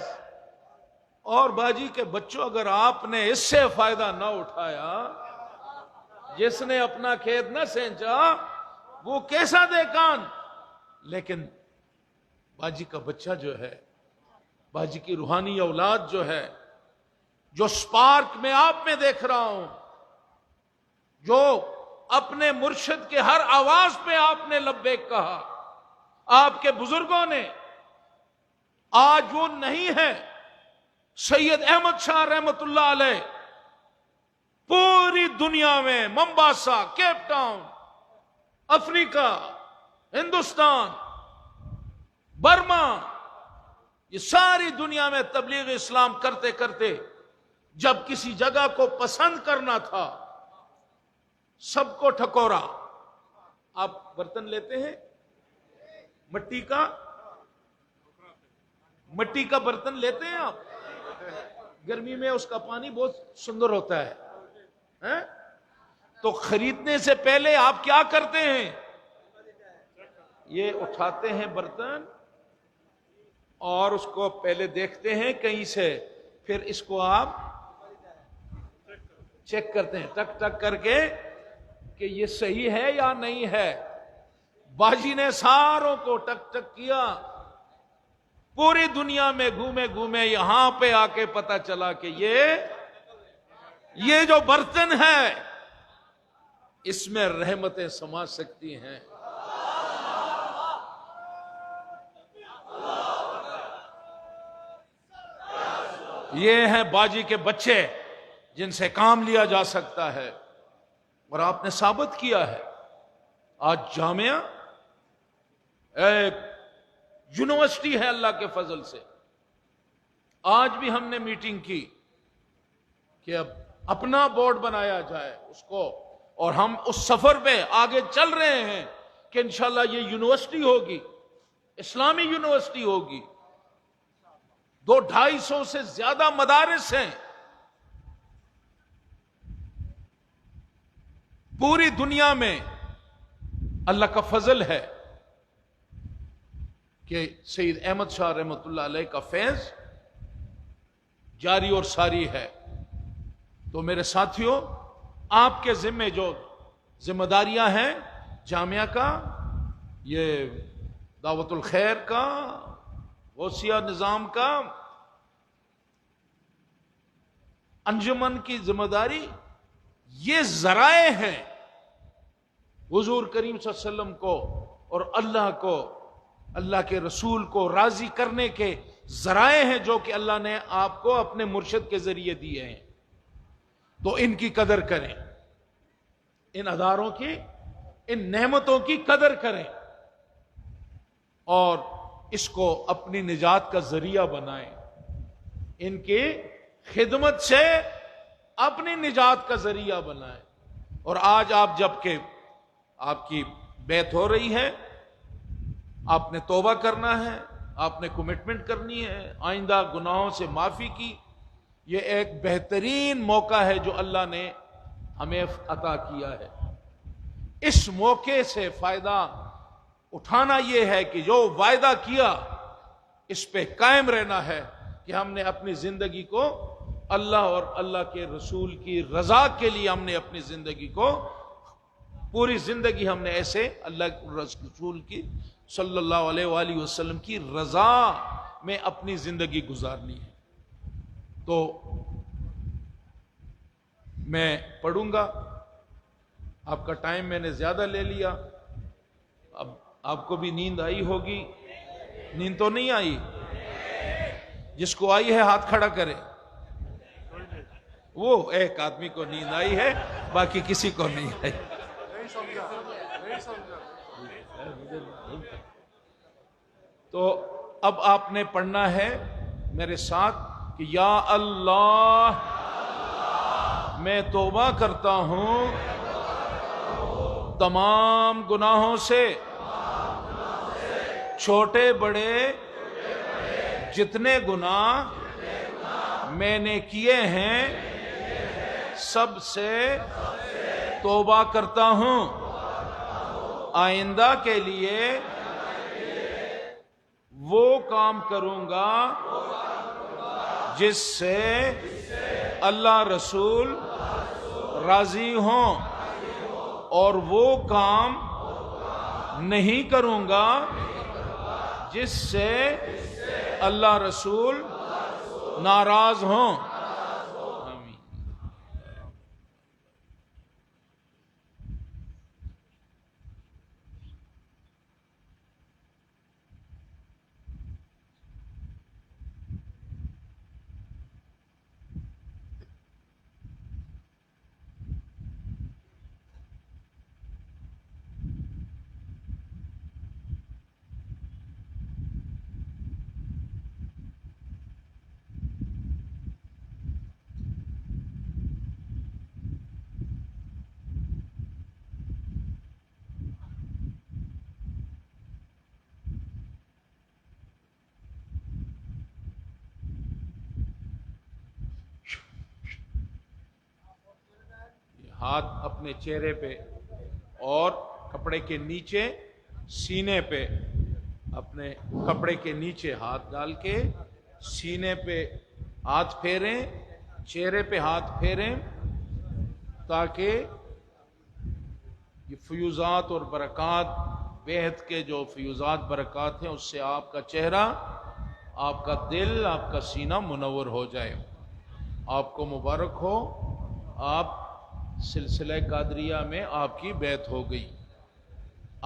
اور باجی کے بچوں، اگر آپ نے اس سے فائدہ نہ اٹھایا، جس نے اپنا کھیت نہ سینچا وہ کیسا دیکان. لیکن باجی کا بچہ جو ہے، باجی کی روحانی اولاد جو ہے، جو سپارک میں آپ میں دیکھ رہا ہوں، جو اپنے مرشد کے ہر آواز پہ آپ نے لبیک کہا، آپ کے بزرگوں نے، آج وہ نہیں ہے. سید احمد شاہ رحمت اللہ علیہ پوری دنیا میں، ممباسا، کیپ ٹاؤن، افریقہ، ہندوستان، برما، یہ ساری دنیا میں تبلیغ اسلام کرتے کرتے جب کسی جگہ کو پسند کرنا تھا، سب کو ٹھکورا. آپ برتن لیتے ہیں مٹی کا برتن لیتے ہیں آپ؟ گرمی میں اس کا پانی بہت سندر ہوتا ہے. تو خریدنے سے پہلے آپ کیا کرتے ہیں؟ یہ اٹھاتے ہیں برتن اور اس کو پہلے دیکھتے ہیں کہیں سے، پھر اس کو آپ چیک کرتے ہیں ٹک ٹک کر کے کہ یہ صحیح ہے یا نہیں ہے. باجی نے ساروں کو ٹک ٹک کیا، پوری دنیا میں گھومے گھومے یہاں پہ آ کے پتا چلا کہ یہ جو برتن ہے اس میں رحمتیں سما سکتی ہیں. یہ ہیں باجی کے بچے جن سے کام لیا جا سکتا ہے، اور آپ نے ثابت کیا ہے. آج جامعہ ایک یونیورسٹی ہے اللہ کے فضل سے. آج بھی ہم نے میٹنگ کی کہ اب اپنا بورڈ بنایا جائے اس کو، اور ہم اس سفر پہ آگے چل رہے ہیں کہ انشاءاللہ یہ یونیورسٹی ہوگی، اسلامی یونیورسٹی ہوگی. 200-250 سے زیادہ مدارس ہیں پوری دنیا میں. اللہ کا فضل ہے کہ سید احمد شاہ رحمۃ اللہ علیہ کا فیض جاری اور ساری ہے. تو میرے ساتھیوں، آپ کے ذمے جو ذمہ داریاں ہیں جامعہ کا، یہ دعوت الخیر کا، غوثیہ نظام کا، انجمن کی ذمہ داری، یہ ذرائع ہیں حضور کریم صلی اللہ علیہ وسلم کو اور اللہ کو، اللہ کے رسول کو راضی کرنے کے ذرائع ہیں جو کہ اللہ نے آپ کو اپنے مرشد کے ذریعے دیے ہیں. تو ان کی قدر کریں، ان اداروں کی، ان نعمتوں کی قدر کریں، اور اس کو اپنی نجات کا ذریعہ بنائیں. ان کی خدمت سے اپنی نجات کا ذریعہ بنائیں. اور آج آپ جبکہ آپ کی بیعت ہو رہی ہے، آپ نے توبہ کرنا ہے، آپ نے کمٹمنٹ کرنی ہے، آئندہ گناہوں سے معافی کی. یہ ایک بہترین موقع ہے جو اللہ نے ہمیں عطا کیا ہے. اس موقع سے فائدہ اٹھانا یہ ہے کہ جو وعدہ کیا اس پہ قائم رہنا ہے کہ ہم نے اپنی زندگی کو اللہ اور اللہ کے رسول کی رضا کے لیے ہم نے اپنی زندگی کو، پوری زندگی ہم نے ایسے اللہ رسول کی صلی اللہ علیہ وآلہ وسلم کی رضا میں اپنی زندگی گزارنی ہے. تو میں پڑھوں گا. آپ کا ٹائم میں نے زیادہ لے لیا. اب آپ کو بھی نیند آئی ہوگی. نیند تو نہیں آئی؟ جس کو آئی ہے ہاتھ کھڑا کرے. وہ ایک آدمی کو نیند آئی ہے، باقی کسی کو نہیں آئی. تو اب آپ نے پڑھنا ہے میرے ساتھ کہ یا اللہ میں توبہ کرتا ہوں تمام گناہوں سے، چھوٹے بڑے جتنے گناہ میں نے کیے ہیں سب سے توبہ کرتا ہوں. آئندہ کے لیے وہ کام کروں گا جس سے اللہ رسول راضی ہوں، اور وہ کام نہیں کروں گا جس سے اللہ رسول ناراض ہوں. آمین. ہاتھ اپنے چہرے پہ اور کپڑے کے نیچے سینے پہ، اپنے کپڑے کے نیچے ہاتھ ڈال کے سینے پہ ہاتھ پھیریں، چہرے پہ ہاتھ پھیریں، تاکہ یہ فیوزات اور برکات، بیعت کے جو فیوزات برکات ہیں اس سے آپ کا چہرہ، آپ کا دل، آپ کا سینہ منور ہو جائے. آپ کو مبارک ہو. آپ سلسلہ قادریہ میں آپ کی بیعت ہو گئی.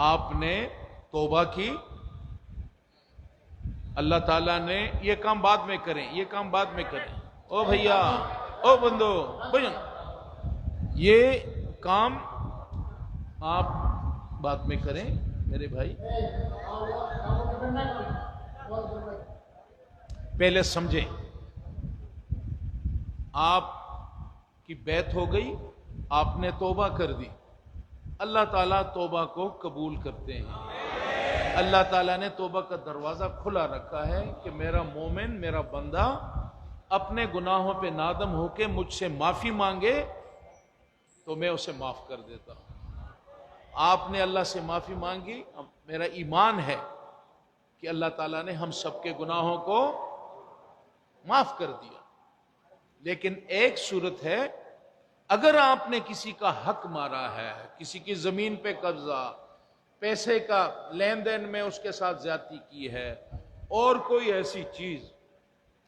آپ نے توبہ کی. اللہ تعالیٰ نے، یہ کام بعد میں کریں، یہ کام بعد میں کریں. او بھیا، او بندو، بھجن، یہ کام آپ بعد میں کریں میرے بھائی. پہلے سمجھیں. آپ کی بیعت ہو گئی، آپ نے توبہ کر دی. اللہ تعالیٰ توبہ کو قبول کرتے ہیں. اللہ تعالیٰ نے توبہ کا دروازہ کھلا رکھا ہے کہ میرا مومن، میرا بندہ اپنے گناہوں پہ نادم ہو کے مجھ سے معافی مانگے تو میں اسے معاف کر دیتا ہوں. آپ نے اللہ سے معافی مانگی. میرا ایمان ہے کہ اللہ تعالیٰ نے ہم سب کے گناہوں کو معاف کر دیا. لیکن ایک صورت ہے، اگر آپ نے کسی کا حق مارا ہے، کسی کی زمین پہ قبضہ، پیسے کا لین دین میں اس کے ساتھ زیادتی کی ہے، اور کوئی ایسی چیز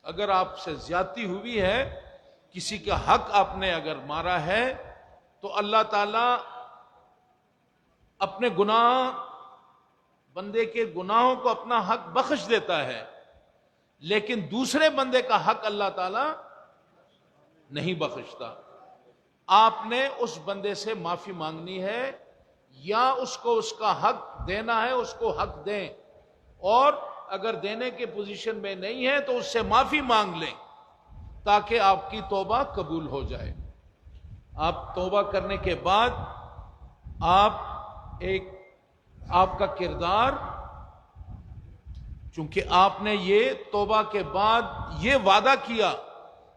اگر آپ سے زیادتی ہوئی ہے، کسی کا حق آپ نے اگر مارا ہے، تو اللہ تعالیٰ اپنے گناہ، بندے کے گناہوں کو اپنا حق بخش دیتا ہے، لیکن دوسرے بندے کا حق اللہ تعالیٰ نہیں بخشتا. آپ نے اس بندے سے معافی مانگنی ہے، یا اس کو اس کا حق دینا ہے، اس کو حق دیں، اور اگر دینے کے پوزیشن میں نہیں ہے تو اس سے معافی مانگ لیں تاکہ آپ کی توبہ قبول ہو جائے. آپ توبہ کرنے کے بعد آپ کا کردار، چونکہ آپ نے یہ توبہ کے بعد یہ وعدہ کیا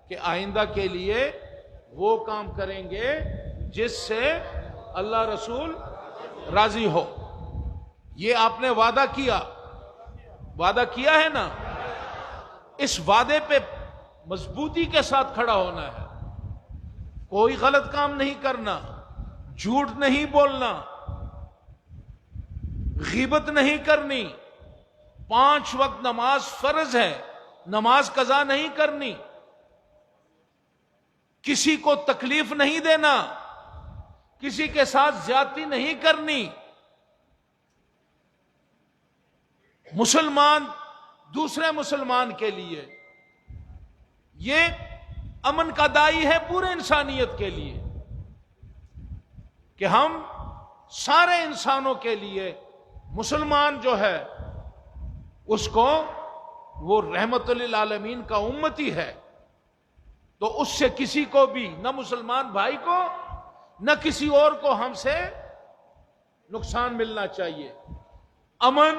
کہ آئندہ کے لیے وہ کام کریں گے جس سے اللہ رسول راضی ہو. یہ آپ نے وعدہ کیا ہے نا. اس وعدے پہ مضبوطی کے ساتھ کھڑا ہونا ہے، کوئی غلط کام نہیں کرنا، جھوٹ نہیں بولنا، غیبت نہیں کرنی، 5 وقت نماز فرض ہے، نماز قضا نہیں کرنی، کسی کو تکلیف نہیں دینا، کسی کے ساتھ زیادتی نہیں کرنی، مسلمان دوسرے مسلمان کے لیے یہ امن کا دائی ہے پورے انسانیت کے لیے کہ ہم سارے انسانوں کے لیے مسلمان جو ہے اس کو وہ رحمت للعالمین کا امتی ہے، تو اس سے کسی کو بھی، نہ مسلمان بھائی کو نہ کسی اور کو ہم سے نقصان ملنا چاہیے۔ امن،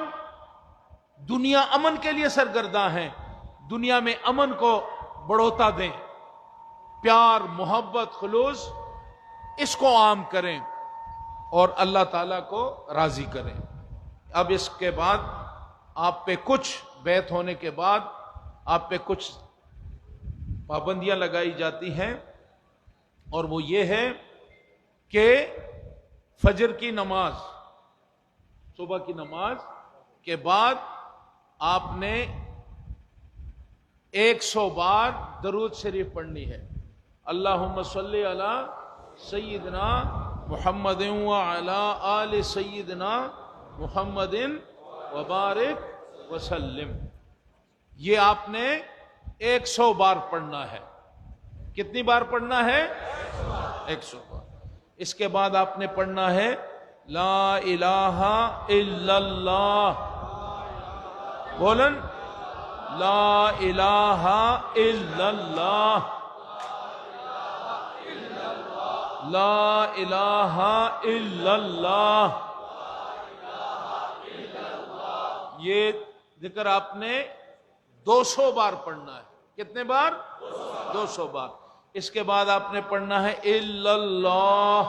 دنیا امن کے لیے سرگرداں ہے، دنیا میں امن کو بڑھوتا دیں، پیار، محبت، خلوص اس کو عام کریں اور اللہ تعالیٰ کو راضی کریں۔ اب اس کے بعد آپ پہ کچھ بیعت ہونے کے بعد آپ پہ کچھ پابندیاں لگائی جاتی ہیں، اور وہ یہ ہے کہ فجر کی نماز، صبح کی نماز کے بعد آپ نے 100 بار درود شریف پڑھنی ہے۔ اللہم صلی علی سیدنا محمد وعلی آل سیدنا محمد وبارک وسلم، یہ آپ نے 100 بار پڑھنا ہے۔ کتنی بار پڑھنا ہے؟ 100 بار۔ اس کے بعد آپ نے پڑھنا ہے لا الہ الا اللہ، بولن لا الہ الا اللہ، لا الہ الا اللہ، یہ ذکر آپ نے 200 بار پڑھنا ہے۔ کتنے بار؟ 200 بار۔ اس کے بعد آپ نے پڑھنا ہے الا اللہ،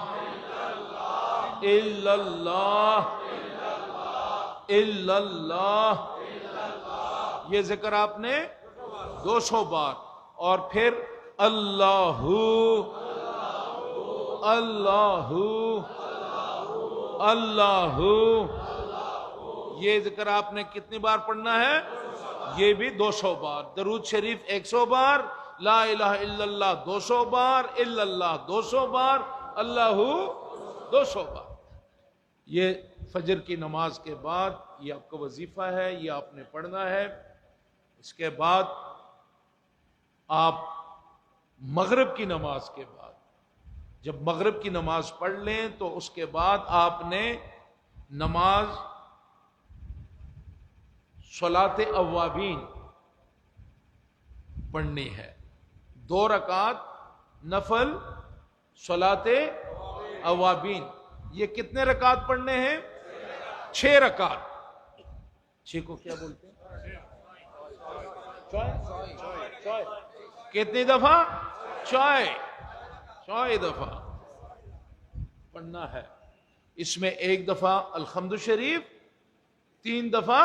الا اللہ، الا اللہ، یہ ذکر آپ نے 200 بار، اور پھر اللہ اللہ اللہ، یہ ذکر آپ نے کتنی بار پڑھنا ہے؟ یہ بھی 200 بار۔ درود شریف 100 بار، لا الہ الا اللہ 200 بار، الا اللہ 200 بار، اللہ 200 بار۔ یہ فجر کی نماز کے بعد یہ آپ کا وظیفہ ہے، یہ آپ نے پڑھنا ہے۔ اس کے بعد آپ مغرب کی نماز کے بعد، جب مغرب کی نماز پڑھ لیں تو اس کے بعد آپ نے نماز صلاۃ اوابین پڑھنی ہے، 2 رکعت نفل صلاۃ اوابین۔ یہ کتنے رکعت پڑھنے ہیں؟ 6 رکعت۔ 6 کو کیا بولتے ہیں؟ چوائے۔ کتنی دفعہ؟ چوائے دفعہ پڑھنا ہے۔ اس میں 1 دفعہ الحمد شریف، 3 دفعہ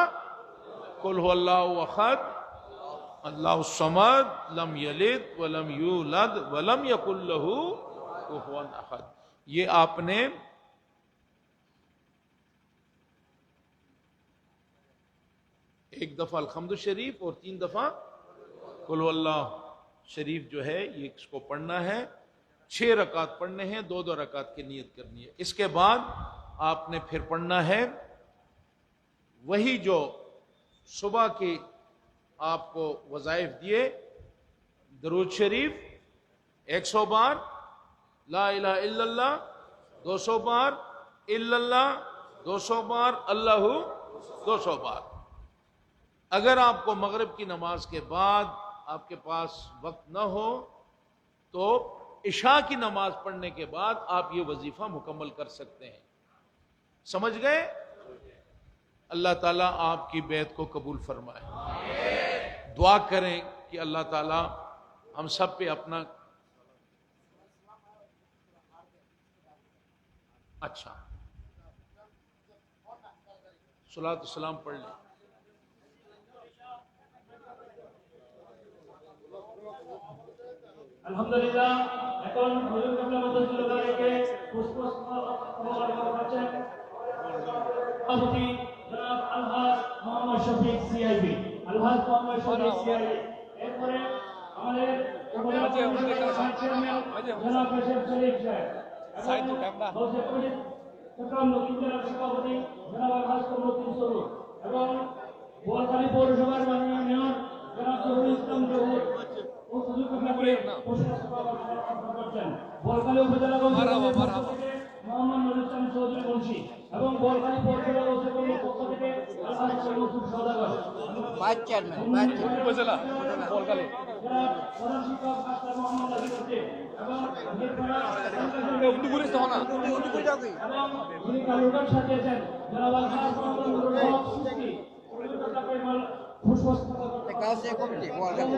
قل هو اللہ احد اللہ الصمد لم یلد ولم یولد ولم یکن لہ کفوا احد۔ یہ آپ نے ایک دفعہ الحمد شریف اور 3 دفعہ قل هو اللہ شریف جو ہے یہ اس کو پڑھنا ہے۔ 6 رکعت پڑھنے ہیں، 2 رکعت کی نیت کرنی ہے۔ اس کے بعد آپ نے پھر پڑھنا ہے وہی جو صبح کی آپ کو وظائف دیے، درود شریف 100 بار، لا الہ الا اللہ 200 بار، الا اللہ 200 بار، اللہ 200 بار۔ اگر آپ کو مغرب کی نماز کے بعد آپ کے پاس وقت نہ ہو تو عشاء کی نماز پڑھنے کے بعد آپ یہ وظیفہ مکمل کر سکتے ہیں۔ سمجھ گئے؟ اللہ تعالیٰ آپ کی بیعت کو قبول فرمائے۔ دعا کریں کہ اللہ تعالیٰ ہم سب پہ اپنا اچھا صلاۃ السلام پڑھ لیں۔ আলহামদুলিল্লাহ এখন হুজুর কিবলা মাদ্রাসাতুল আলাইকে পুষ্পস্তবক করছেন সভাপতি জনাব আলহাজ মোহাম্মদ শফিক সিআইবি। আলহাজ মোহাম্মদ শফিক সিআইবি। এরপরে আমাদের উপজেলা পরিষদের ভাইস চেয়ারম্যান জনাব মেশার শরীফ সাহেব এবং গৌসে কমিটির চট্টগ্রাম দক্ষিণ জেলার সভাপতি জনাব আলহাজ কমরুদ্দিন সরুর এবং বোয়ালখালী পৌরসভার মাননীয় মেয়র জনাব জহুরুল ইসলাম জহুর ও হুজুর কিবলাকে পুষ্পস্তবক করছেন। বোয়ালখালী উপজেলা পরিষদের পক্ষ থেকে মোহাম্মদ নুরুল ইসলাম চৌধুরী মুন্সি এবং বোয়ালখালী পৌরসভা গৌসে কমিটির পক্ষ থেকে আলহাজ মনসুর সওদাগর। ভাইস চেয়ারম্যান উপজেলা বোয়ালখালী প্রধান শিক্ষক ডাক্তার মোহাম্মদ আজিজ উদ্দিন এবং এবং যিনি কালুরঘাট সাজিয়েছেন জনাব আলহাজ মোহাম্মদ নুরুল হক সুস্কি পুষ্পস্তবক গাউসিয়া কমিটি বোয়ালখালী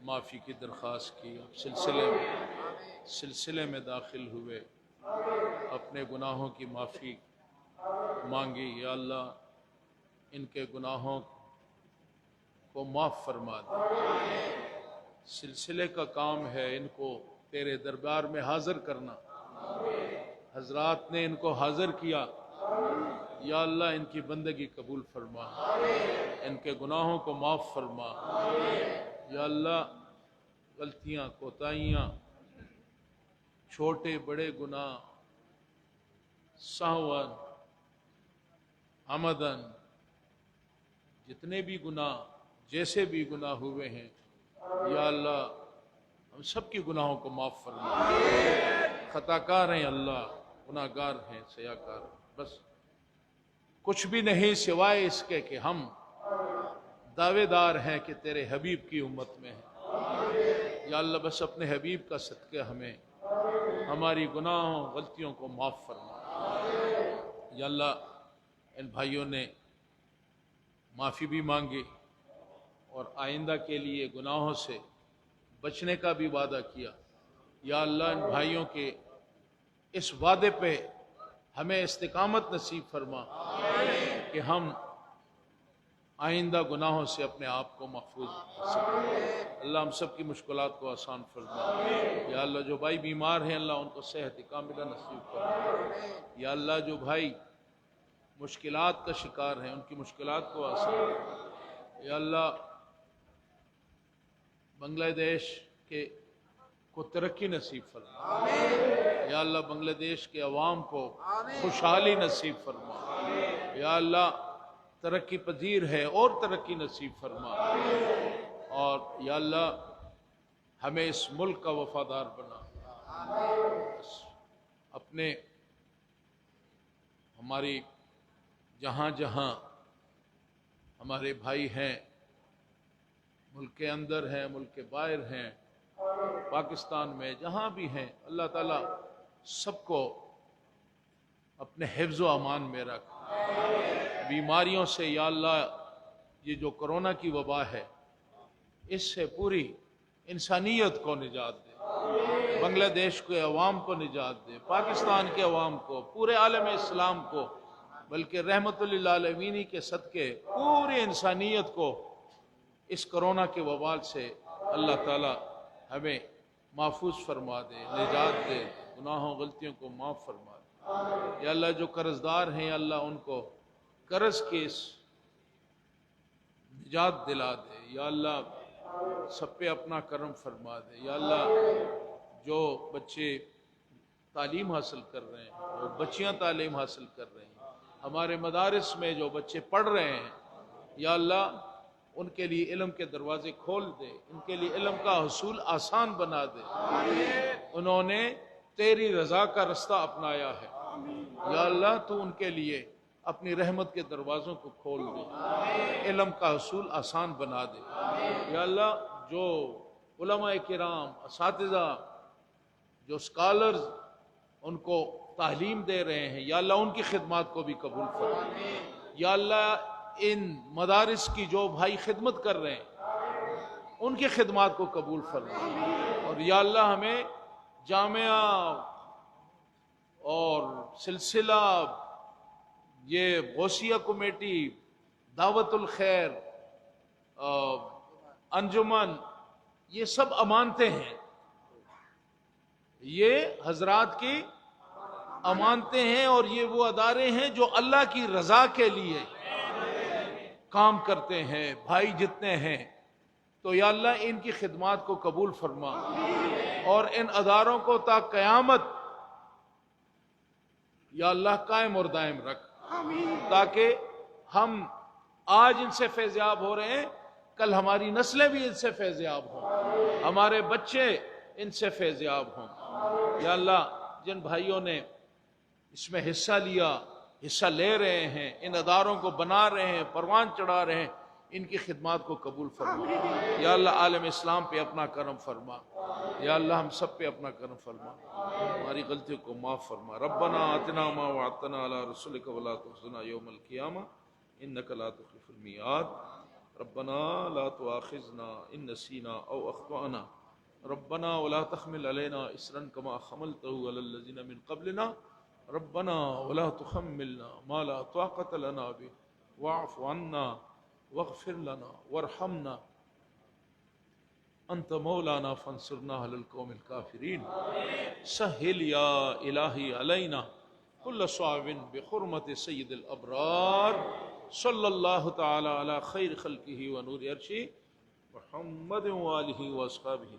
معافی کی درخواست کی، اب سلسلے میں داخل ہوئے، اپنے گناہوں کی معافی مانگی۔ یا اللہ ان کے گناہوں کو معاف فرما دے۔ سلسلے کا کام ہے ان کو تیرے دربار میں حاضر کرنا، حضرات نے ان کو حاضر کیا، یا اللہ ان کی بندگی قبول فرما، ان کے گناہوں کو معاف فرما۔ یا اللہ غلطیاں، کوتاہیاں، چھوٹے بڑے گناہ، سہواً عمداً، جتنے بھی گناہ، جیسے بھی گناہ ہوئے ہیں، یا اللہ ہم سب کی گناہوں کو معاف فرما۔ خطا کار ہیں اللہ، گناہ گار ہیں، سیاہ کار ہیں، بس کچھ بھی نہیں سوائے اس کے کہ ہم دعوے دار ہیں کہ تیرے حبیب کی امت میں ہیں۔ یا اللہ بس اپنے حبیب کا صدقہ ہمیں ہماری گناہوں غلطیوں کو معاف فرما۔ یا اللہ ان بھائیوں نے معافی بھی مانگی اور آئندہ کے لیے گناہوں سے بچنے کا بھی وعدہ کیا۔ یا اللہ ان بھائیوں کے اس وعدے پہ ہمیں استقامت نصیب فرما کہ ہم آئندہ گناہوں سے اپنے آپ کو محفوظ کر سکیں۔ اللہ ہم سب کی مشکلات کو آسان فرما۔ یا اللہ جو بھائی بیمار ہیں اللہ ان کو صحت کاملہ نصیب فرما۔ یا اللہ جو بھائی مشکلات کا شکار ہیں ان کی مشکلات کو آسان فرما۔ یا اللہ بنگلہ دیش کو ترقی نصیب فرما۔ یا اللہ بنگلہ دیش کے عوام کو خوشحالی نصیب فرما۔ یا اللہ ترقی پذیر ہے اور ترقی نصیب فرما۔ اور یا اللہ ہمیں اس ملک کا وفادار بنا۔ اپنے ہماری جہاں جہاں ہمارے بھائی ہیں، ملک کے اندر ہیں، ملک کے باہر ہیں، پاکستان میں جہاں بھی ہیں، اللہ تعالیٰ سب کو اپنے حفظ و امان میں رکھ۔ بیماریوں سے یا اللہ یہ جو کرونا کی وبا ہے اس سے پوری انسانیت کو نجات دے، بنگلہ دیش کے عوام کو نجات دے، پاکستان کے عوام کو، پورے عالم اسلام کو، بلکہ رحمت للعالمین کے صدقے پوری انسانیت کو اس کرونا کے وبال سے اللہ تعالی ہمیں محفوظ فرما دے، نجات دے، گناہوں غلطیوں کو معاف فرما دے۔ یا اللہ جو قرض دار ہیں یا اللہ ان کو قرض کی نجات دلا دے۔ یا اللہ سب پہ اپنا کرم فرما دے۔ یا اللہ جو بچے تعلیم حاصل کر رہے ہیں اور بچیاں تعلیم حاصل کر رہے ہیں، ہمارے مدارس میں جو بچے پڑھ رہے ہیں، یا اللہ ان کے لیے علم کے دروازے کھول دے، ان کے لیے علم کا حصول آسان بنا دے۔ انہوں نے تیری رضا کا رستہ اپنایا ہے، یا اللہ تو ان کے لیے اپنی رحمت کے دروازوں کو کھول دے، علم کا حصول آسان بنا دے۔ یا اللہ جو علماء کرام، اساتذہ، جو اسکالرز ان کو تعلیم دے رہے ہیں، یا اللہ ان کی خدمات کو بھی قبول فرما۔ یا اللہ ان مدارس کی جو بھائی خدمت کر رہے ہیں ان کی خدمات کو قبول فرما۔ اور یا اللہ ہمیں جامعہ اور سلسلہ، یہ غوثیہ کمیٹی، دعوت الخیر، انجمن، یہ سب امانتیں ہیں، یہ حضرات کی امانتیں ہیں، اور یہ وہ ادارے ہیں جو اللہ کی رضا کے لیے کام کرتے ہیں، بھائی جتنے ہیں۔ تو یا اللہ ان کی خدمات کو قبول فرما اور ان اداروں کو تا قیامت یا اللہ قائم اور دائم رکھ، تاکہ ہم آج ان سے فیضیاب ہو رہے ہیں، کل ہماری نسلیں بھی ان سے فیضیاب ہوں، ہمارے بچے ان سے فیضیاب ہوں۔ یا اللہ جن بھائیوں نے اس میں حصہ لیا، حصہ لے رہے ہیں، ان اداروں کو بنا رہے ہیں، پروان چڑھا رہے ہیں، ان کی خدمات کو قبول فرما۔ یا اللہ عالم اسلام پہ اپنا کرم فرما، یا اللہ ہم سب پہ اپنا کرم فرما، ہماری غلطیوں کو معاف فرما۔ ربنا آتنا ما وعدتنا علی رسولک ولا تخزنا یوم القیامہ انک لا تخلف المیعاد۔ ربنا لا تؤاخذنا ان نسينا او اخطأنا ربنا ولا تحمل علينا اسرا كما حملته على الذين من قبلنا ربنا ولا تحملنا ما لا طاقة لنا به واعف عنا واغفر لنا وارحمنا انت مولانا فانصرنا على القوم الكافرين سهل يا الهي علينا كل صعب بحرمة سيد الابرار صلی اللہ تعالی علی خیر خلقہ و نور عرشہ محمد وآلہ واصحابہ